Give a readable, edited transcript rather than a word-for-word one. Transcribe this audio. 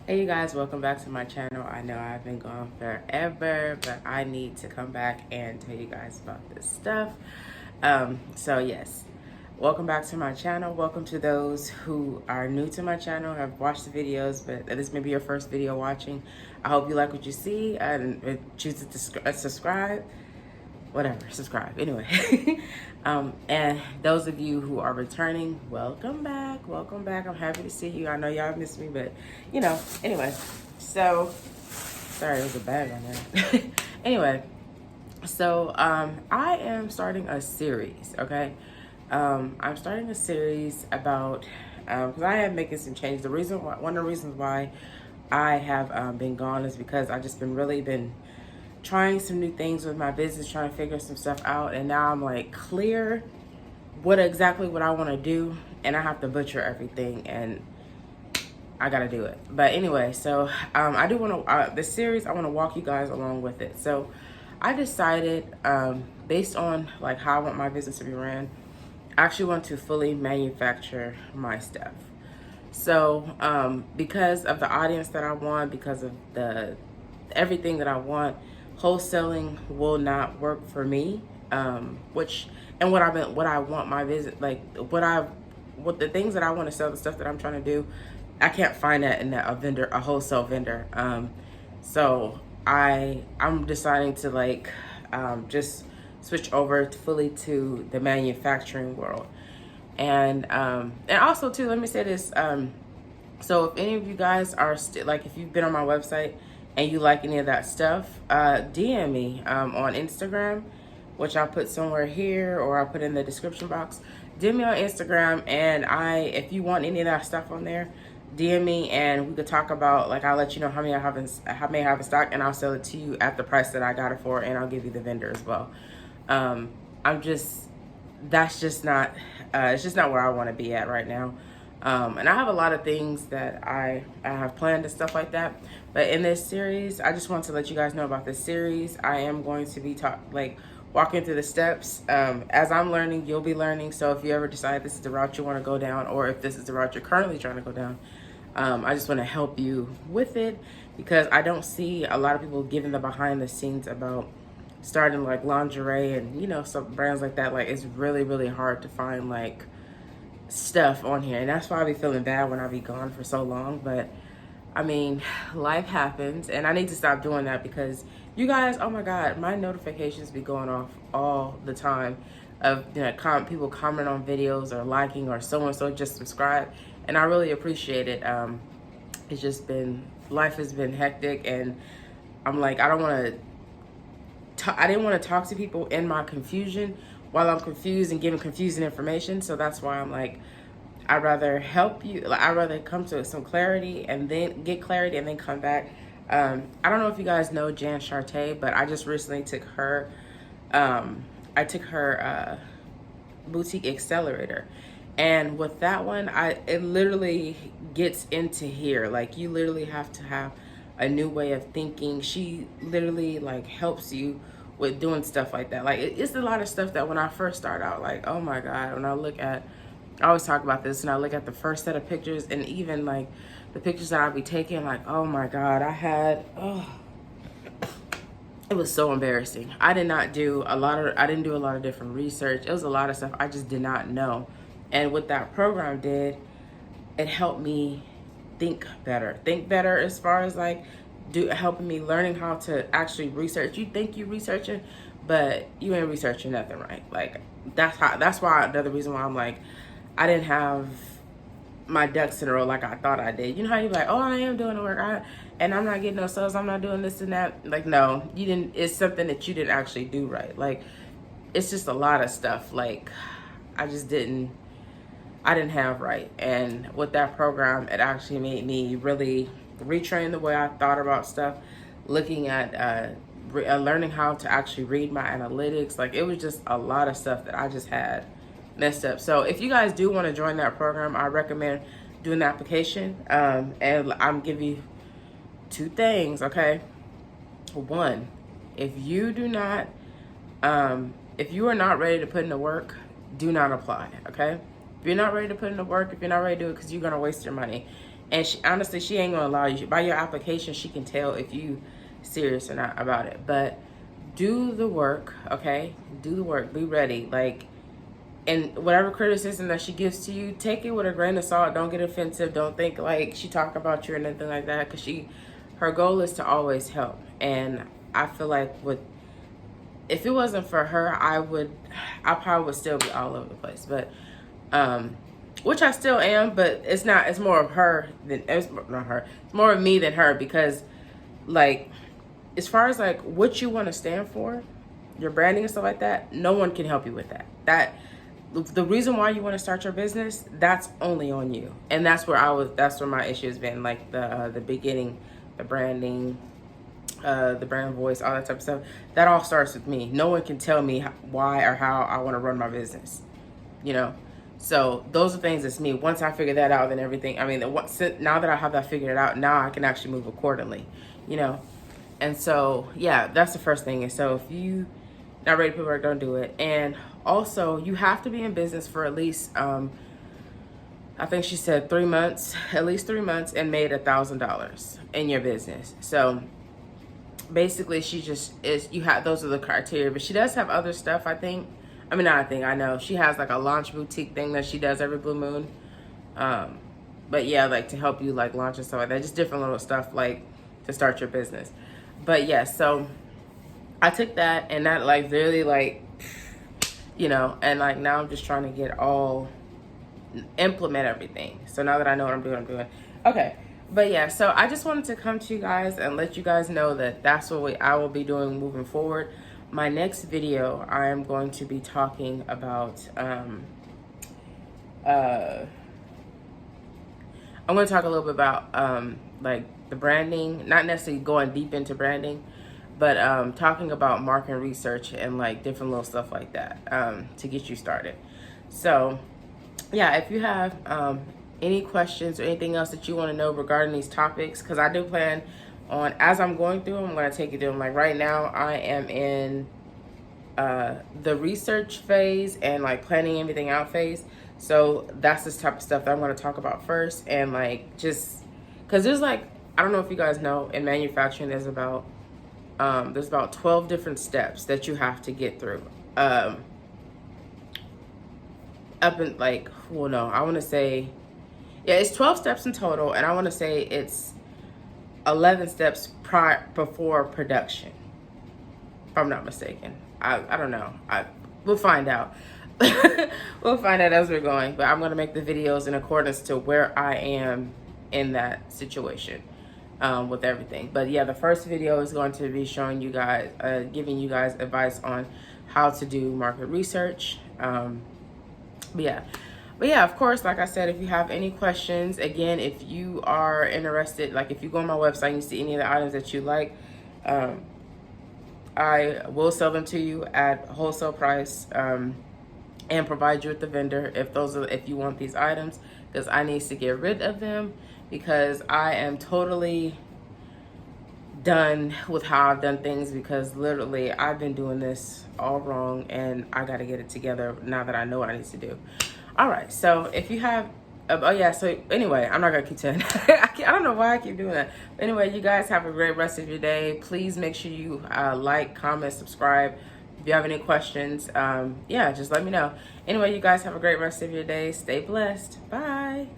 Hey you guys, welcome back to my channel. I know I've been gone forever, but I need to come back and tell you guys about this stuff. So yes, welcome back to my channel. Welcome to those who are new to my channel, have watched the videos, but this may be your first video watching. I hope you like what you see and choose to subscribe. Whatever, subscribe anyway. And those of you who are returning, welcome back. I'm happy to see you. I know y'all missed me, but anyway. So sorry, there's a bag on there. Anyway, so I am starting a series. Okay, I'm starting a series about because I am making some changes. One of the reasons why I have been gone is because I just been trying some new things with my business, trying to figure some stuff out, and now I'm like clear exactly what I want to do, and I have to butcher everything, and I gotta do it. But anyway, so I do want to this series, I want to walk you guys along with it. So I decided, based on like how I want my business to be ran, I actually want to fully manufacture my stuff. So because of the audience that I want, because of the everything that I want, wholesaling will not work for me. What I want my business, like what the things that I want to sell, the stuff that I'm trying to do, I can't find that in a wholesale vendor. So I'm deciding to just switch over fully to the manufacturing world. And also too, let me say this. So if any of you guys are if you've been on my website and you like any of that stuff, DM me on Instagram, which I'll put somewhere here or I'll put in the description box. DM me on Instagram, and if you want any of that stuff on there, DM me and we could talk about, like, I'll let you know how many I have in stock, and I'll sell it to you at the price that I got it for, and I'll give you the vendor as well. That's just not, it's just not where I want to be at right now. And I have a lot of things that I have planned and stuff like that. But in this series, I just want to let you guys know about this series. I am going to be walking through the steps. As I'm learning, you'll be learning. So if you ever decide this is the route you want to go down, or if this is the route you're currently trying to go down, I just want to help you with it, because I don't see a lot of people giving the behind the scenes about starting like lingerie and some brands like that. Like, it's really, really hard to find like stuff on here, and that's why I be feeling bad when I be gone for so long. But I mean, life happens, and I need to stop doing that, because you guys, oh my god, my notifications be going off all the time of people comment on videos or liking, or so and so just subscribe, and I really appreciate it. It's just life has been hectic, and I'm like, I didn't want to talk to people in my confusion while I'm confused and giving confusing information. So that's why I'm like, I'd rather help you. I'd rather come to some clarity and then get clarity and then come back. I don't know if you guys know Jance Chartae, but I just recently took her, boutique Accelerator. And with that one, it literally gets into here. Like, you literally have to have a new way of thinking. She literally helps you with doing stuff like that. Like, it's a lot of stuff that when I first start out, like, oh my god, when I always talk about this, and I look at the first set of pictures, and even like the pictures that I'll be taking, like, oh my god, it was so embarrassing. I didn't do a lot of different research. It was a lot of stuff I just did not know. And what that program did, it helped me think better as far as helping me learning how to actually research. You think you researching, but you ain't researching nothing, right? Like, that's why another reason why I'm like, I didn't have my ducks in a row like I thought I did. You know how you're like, oh, I am doing the work, and I'm not getting no sales, I'm not doing this and that. Like, no, you didn't. It's something that you didn't actually do right. Like, it's just a lot of stuff like I didn't have right. And with that program, it actually made me really retrain the way I thought about stuff, looking at learning how to actually read my analytics. Like, it was just a lot of stuff that I just had messed up. So if you guys do want to join that program, I recommend doing the application. And I'm giving you two things, okay? One, if you are not ready to put in the work, do not apply, okay? If you're not ready to put in the work, if you're not ready to do it because you're going to waste your money, And she, honestly, she ain't gonna allow you. By your application, she can tell if you serious or not about it. But do the work, okay? Do the work. Be ready. Like, and whatever criticism that she gives to you, take it with a grain of salt. Don't get offensive. Don't think like she talk about you or anything like that. Because her goal is to always help. And I feel like if it wasn't for her, I probably would still be all over the place. But, which I still am, but it's more of her than, it's not her. It's more of me than her, because like, as far as like what you want to stand for, your branding and stuff like that, no one can help you with that. The reason why you want to start your business, that's only on you. And that's where my issue has been, like the beginning, the branding, the brand voice, all that type of stuff. That all starts with me. No one can tell me why or how I want to run my business, you know? So those are things that's me. Once I figure that out, then everything, I mean, now that I have that figured out, now I can actually move accordingly, you know? And so, yeah, that's the first thing. And so if you not ready to put work, don't do it. And also, you have to be in business for at least, I think she said 3 months, at least 3 months, and made $1,000 in your business. So basically, those are the criteria. But she does have other stuff, I think. I know. She has like a launch boutique thing that she does every blue moon. But yeah, like to help you like launch and stuff like that. Just different little stuff like to start your business. But yeah, so I took that, and that like really like, you know, and like now I'm just trying to implement everything. So now that I know what I'm doing. Okay. But yeah, so I just wanted to come to you guys and let you guys know that that's what I will be doing moving forward. My next video, I am going to be talking about, I'm going to talk a little bit about like the branding, not necessarily going deep into branding, but talking about market research and like different little stuff like that to get you started. So yeah, if you have any questions or anything else that you want to know regarding these topics, because I do plan on, as I'm going through them, I'm going to take you through them. Like right now, I am in the research phase and like planning everything out phase. So that's this type of stuff that I'm going to talk about first. And like, just because there's like, I don't know if you guys know, in manufacturing, there's about 12 different steps that you have to get through. Up in like, well, no, I want to say, yeah, it's 12 steps in total. And I want to say it's 11 steps before production, if I'm not mistaken. I don't know. We'll find out. We'll find out as we're going. But I'm going to make the videos in accordance to where I am in that situation with everything. But yeah, the first video is going to be showing you guys, giving you guys advice on how to do market research. But yeah, of course, like I said, if you have any questions, again, if you are interested, like if you go on my website and you see any of the items that you like, I will sell them to you at wholesale price and provide you with the vendor if you want these items, because I need to get rid of them because I am totally done with how I've done things, because literally I've been doing this all wrong and I got to get it together now that I know what I need to do. All right, so if you have, so anyway, I'm not going to keep saying that. I don't know why I keep doing that. But anyway, you guys have a great rest of your day. Please make sure you like, comment, subscribe. If you have any questions, just let me know. Anyway, you guys have a great rest of your day. Stay blessed. Bye.